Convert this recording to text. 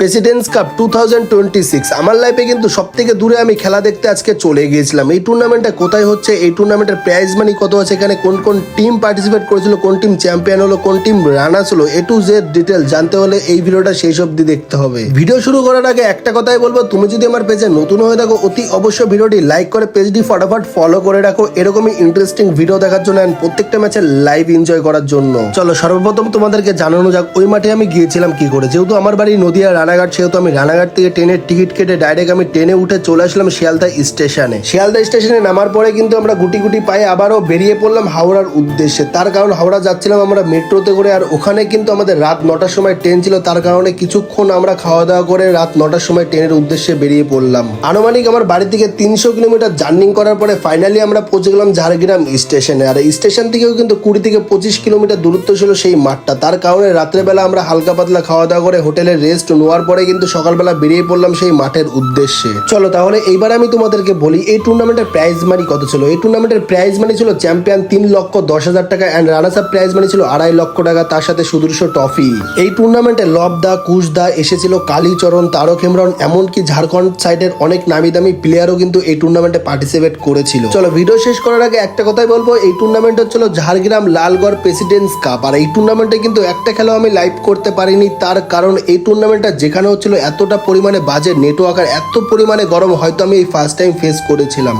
Presidents cup 2026 আমার লাইফে কিন্তু সব থেকে দূরে আমি খেলা দেখতে আজকে চলে গিয়েছিলাম। এই টুর্নামেন্টটা কোথায় হচ্ছে, এই টুর্নামেন্টের প্রাইজ মানি কত আছে, এখানে কোন কোন টিম পার্টিসিপেট করেছিল, কোন টিম চ্যাম্পিয়ন হলো, কোন টিম রানার্স হলো, এ টু জেড ডিটেল জানতে হলে এই ভিডিওটা শেষ অবধি দেখতে হবে। ভিডিও শুরু করার আগে একটা কথাই বলবো, তুমি যদি আমার পেজে নতুন হয়ে থাকো অতি অবশ্যই ভিডিওটি লাইক করে পেজটি ফটাফট ফলো করে রাখো এরকমই ইন্টারেস্টিং ভিডিও দেখার জন্য এন্ড প্রত্যেকটা ম্যাচের লাইভ এনজয় করার জন্য। চলো সর্বপ্রথম তোমাদেরকে জানানো যাক ওই মাঠে আমি গিয়েছিলাম কি করে। যেহেতু আমার বাড়ি নদিয়া রানাঘাট, সেহেতু আমি রানাঘাট থেকে ট্রেনের টিকিট কেটে ডাইরেক্ট আমি ট্রেনে উঠে চলে আসলাম শিয়ালদা স্টেশনে। শিয়ালদা স্টেশনে নামার পরে কিন্তু আমরা গুটি গুটি পায়ে আবারও বেরিয়ে পড়লাম হাওড়ার উদ্দেশ্যে। তার কারণ হাওড়া যাচ্ছিলাম আমরা মেট্রোতে করে, আর ওখানে কিন্তু আমাদের রাত 9টার সময় ট্রেন ছিল। তার কারণে কিছুক্ষণ আমরা খাওয়া দাওয়া করে রাত 9টার সময় ট্রেনের উদ্দেশ্যে বেরিয়ে পড়লাম। আনুমানিক আমার বাড়ি থেকে 300 কিলোমিটার জার্নি করার পরে ফাইনালি আমরা পৌঁছে গেলাম ঝাড়গ্রাম স্টেশনে। আর স্টেশন থেকেও কিন্তু 20 থেকে 25 কিলোমিটার দূরত্ব ছিল সেই মাঠটা। তার কারণে রাত্রেবেলা আমরা হালকা পাতলা খাওয়া দাওয়া করে হোটেলে রেস্ট নেওয়ার পরে কিন্তু সকালবেলা বেরিয়ে পড়লাম সেই মাঠের উদ্দেশ্যে। চলো তাহলে এইবার আমি তোমাদেরকে বলি এই টুর্নামেন্টের প্রাইজ মানি কত ছিল। এই টুর্নামেন্টের প্রাইজ মানি ছিল চ্যাম্পিয়ন 3,10,000 টাকা and runners up prize money ছিল 2.5 লক্ষ টাকা, তার সাথে সুদৃশ্য ট্রফি। এই টুর্নামেন্টে লবদা, কুশদা এসেছিল, কালীচরণ, তারক হেমব্রম, এমনকি ঝাড়খণ্ড সাইডের অনেক নামি দামি প্লেয়ারও কিন্তু এই টুর্নামেন্টে পার্টিসিপেট করেছিল। চলো ভিডিও শেষ করার আগে একটা কথাই বলবো, এই টুর্নামেন্ট হচ্ছিল ঝাড়গ্রাম লালগড় প্রেসিডেন্টস কাপ। আর এই টুর্নামেন্টে কিন্তু একটা খেলাও আমি লাইভ করতে পারিনি, তার কারণ এই টুর্নামেন্টটা যেখানে হচ্ছিল এতটা পরিমাণে বাজে নেটওয়ার্ক আর এত পরিমাণে গরম হয়তো আমি এই ফার্স্ট টাইম ফেস করেছিলাম।